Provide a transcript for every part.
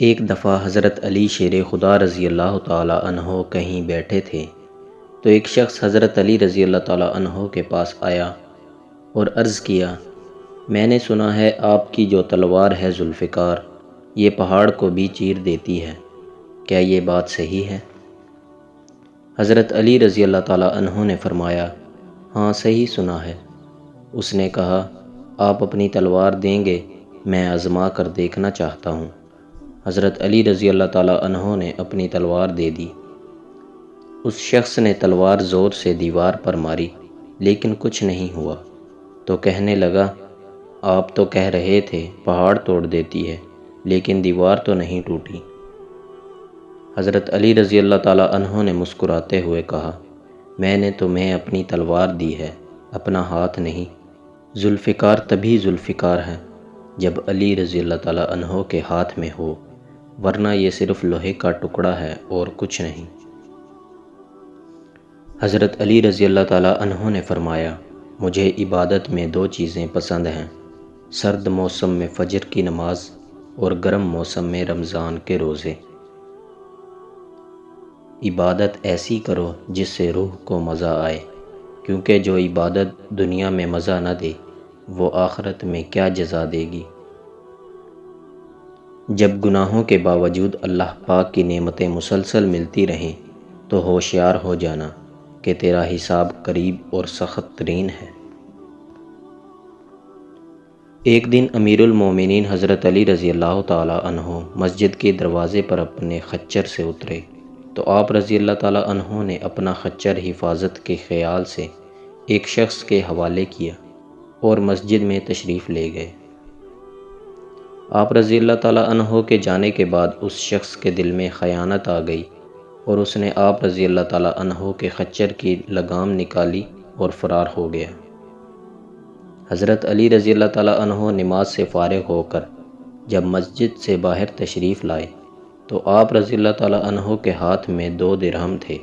ایک دفعہ حضرت علی شیر خدا رضی اللہ تعالیٰ عنہ کہیں بیٹھے تھے تو ایک شخص حضرت علی رضی اللہ تعالیٰ عنہ کے پاس آیا اور عرض کیا، میں نے سنا ہے آپ کی جو تلوار ہے ذوالفقار، یہ پہاڑ کو بھی چیر دیتی ہے، کیا یہ بات صحیح ہے؟ حضرت علی رضی اللہ تعالیٰ عنہ نے فرمایا، ہاں صحیح سنا ہے۔ اس نے کہا، آپ اپنی تلوار دیں گے؟ میں آزما کر دیکھنا چاہتا ہوں۔ حضرت علی رضی اللہ تعالیٰ عنہ نے اپنی تلوار دے دی۔ اس شخص نے تلوار زور سے دیوار پر ماری لیکن کچھ نہیں ہوا تو کہنے لگا، آپ تو کہہ رہے تھے پہاڑ توڑ دیتی ہے لیکن دیوار تو نہیں ٹوٹی۔ حضرت علی رضی اللہ تعالیٰ عنہ نے مسکراتے ہوئے کہا، میں نے تمہیں اپنی تلوار دی ہے، اپنا ہاتھ نہیں۔ ذوالفقار تبھی ذوالفقار ہے جب علی رضی اللہ تعالیٰ عنہ کے ہاتھ میں ہو، ورنہ یہ صرف لوہے کا ٹکڑا ہے اور کچھ نہیں۔ حضرت علی رضی اللہ تعالیٰ عنہ نے فرمایا، مجھے عبادت میں دو چیزیں پسند ہیں، سرد موسم میں فجر کی نماز اور گرم موسم میں رمضان کے روزے۔ عبادت ایسی کرو جس سے روح کو مزہ آئے، کیونکہ جو عبادت دنیا میں مزہ نہ دے وہ آخرت میں کیا جزا دے گی۔ جب گناہوں کے باوجود اللہ پاک کی نعمتیں مسلسل ملتی رہیں تو ہوشیار ہو جانا کہ تیرا حساب قریب اور سخت ترین ہے۔ ایک دن امیر المومنین حضرت علی رضی اللہ تعالیٰ عنہ مسجد کے دروازے پر اپنے خچر سے اترے تو آپ رضی اللہ تعالیٰ عنہ نے اپنا خچر حفاظت کے خیال سے ایک شخص کے حوالے کیا اور مسجد میں تشریف لے گئے۔ آپ رضی اللہ تعالیٰ عنہ کے جانے کے بعد اس شخص کے دل میں خیانت آ گئی اور اس نے آپ رضی اللہ تعالیٰ عنہ کے خچر کی لگام نکالی اور فرار ہو گیا۔ حضرت علی رضی اللہ تعالیٰ عنہ نماز سے فارغ ہو کر جب مسجد سے باہر تشریف لائے تو آپ رضی اللہ تعالیٰ عنہ کے ہاتھ میں 2 درہم تھے۔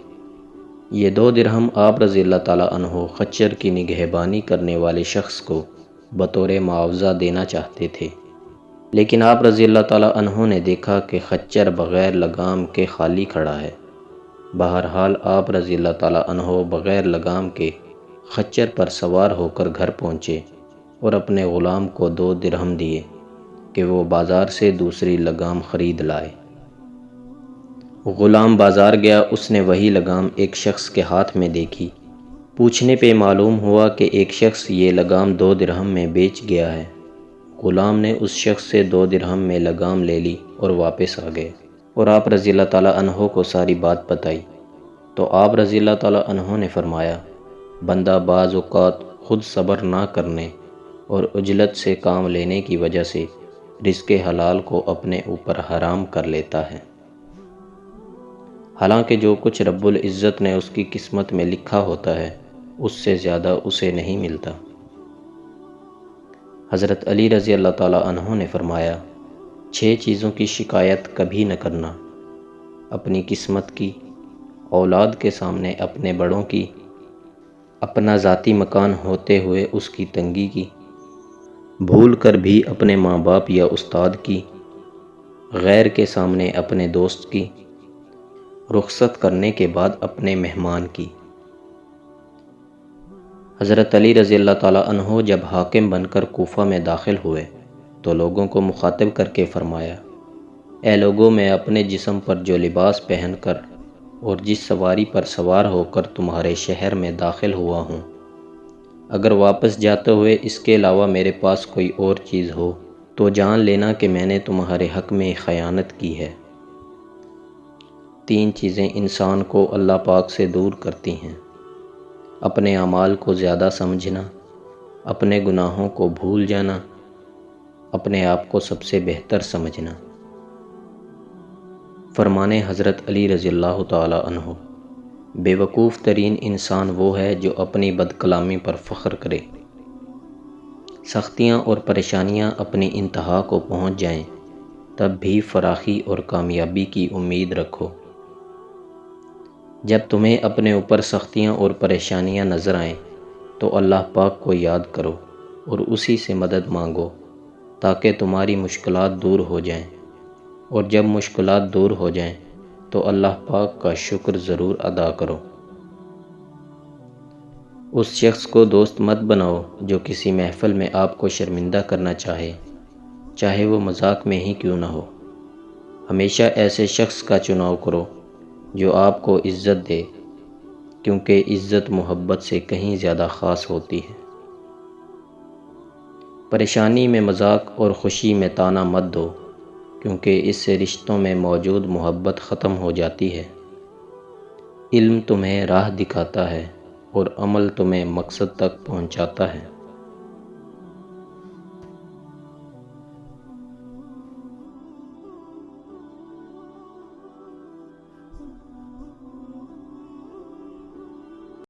یہ 2 درہم آپ رضی اللہ تعالیٰ عنہ خچر کی نگہبانی کرنے والے شخص کو بطور معاوضہ دینا چاہتے تھے، لیکن آپ رضی اللہ تعالیٰ عنہ نے دیکھا کہ خچر بغیر لگام کے خالی کھڑا ہے۔ بہرحال آپ رضی اللہ تعالیٰ عنہ بغیر لگام کے خچر پر سوار ہو کر گھر پہنچے اور اپنے غلام کو 2 درہم دیے کہ وہ بازار سے دوسری لگام خرید لائے۔ غلام بازار گیا، اس نے وہی لگام ایک شخص کے ہاتھ میں دیکھی۔ پوچھنے پہ معلوم ہوا کہ ایک شخص یہ لگام 2 درہم میں بیچ گیا ہے۔ غلام نے اس شخص سے 2 درہم میں لگام لے لی اور واپس آ گئے اور آپ رضی اللہ تعالیٰ عنہ کو ساری بات بتائی تو آپ رضی اللہ تعالیٰ عنہ نے فرمایا، بندہ بعض اوقات خود صبر نہ کرنے اور عجلت سے کام لینے کی وجہ سے رزق حلال کو اپنے اوپر حرام کر لیتا ہے، حالانکہ جو کچھ رب العزت نے اس کی قسمت میں لکھا ہوتا ہے اس سے زیادہ اسے نہیں ملتا۔ حضرت علی رضی اللہ تعالیٰ عنہ نے فرمایا، 6 چیزوں کی شکایت کبھی نہ کرنا، اپنی قسمت کی، اولاد کے سامنے اپنے بڑوں کی، اپنا ذاتی مکان ہوتے ہوئے اس کی تنگی کی، بھول کر بھی اپنے ماں باپ یا استاد کی، غیر کے سامنے اپنے دوست کی، رخصت کرنے کے بعد اپنے مہمان کی۔ حضرت علی رضی اللہ تعالیٰ عنہ جب حاکم بن کر کوفہ میں داخل ہوئے تو لوگوں کو مخاطب کر کے فرمایا، اے لوگو، میں اپنے جسم پر جو لباس پہن کر اور جس سواری پر سوار ہو کر تمہارے شہر میں داخل ہوا ہوں، اگر واپس جاتے ہوئے اس کے علاوہ میرے پاس کوئی اور چیز ہو تو جان لینا کہ میں نے تمہارے حق میں خیانت کی ہے۔ 3 چیزیں انسان کو اللہ پاک سے دور کرتی ہیں، اپنے اعمال کو زیادہ سمجھنا، اپنے گناہوں کو بھول جانا، اپنے آپ کو سب سے بہتر سمجھنا۔ فرمانے حضرت علی رضی اللہ تعالیٰ عنہ، بے وقوف ترین انسان وہ ہے جو اپنی بد کلامی پر فخر کرے۔ سختیاں اور پریشانیاں اپنی انتہا کو پہنچ جائیں تب بھی فراخی اور کامیابی کی امید رکھو۔ جب تمہیں اپنے اوپر سختیاں اور پریشانیاں نظر آئیں تو اللہ پاک کو یاد کرو اور اسی سے مدد مانگو تاکہ تمہاری مشکلات دور ہو جائیں۔ اور جب مشکلات دور ہو جائیں تو اللہ پاک کا شکر ضرور ادا کرو۔ اس شخص کو دوست مت بناؤ جو کسی محفل میں آپ کو شرمندہ کرنا چاہے وہ مذاق میں ہی کیوں نہ ہو۔ ہمیشہ ایسے شخص کا چناؤ کرو جو آپ کو عزت دے، کیونکہ عزت محبت سے کہیں زیادہ خاص ہوتی ہے۔ پریشانی میں مذاق اور خوشی میں طعنہ مت دو، کیونکہ اس سے رشتوں میں موجود محبت ختم ہو جاتی ہے۔ علم تمہیں راہ دکھاتا ہے اور عمل تمہیں مقصد تک پہنچاتا ہے۔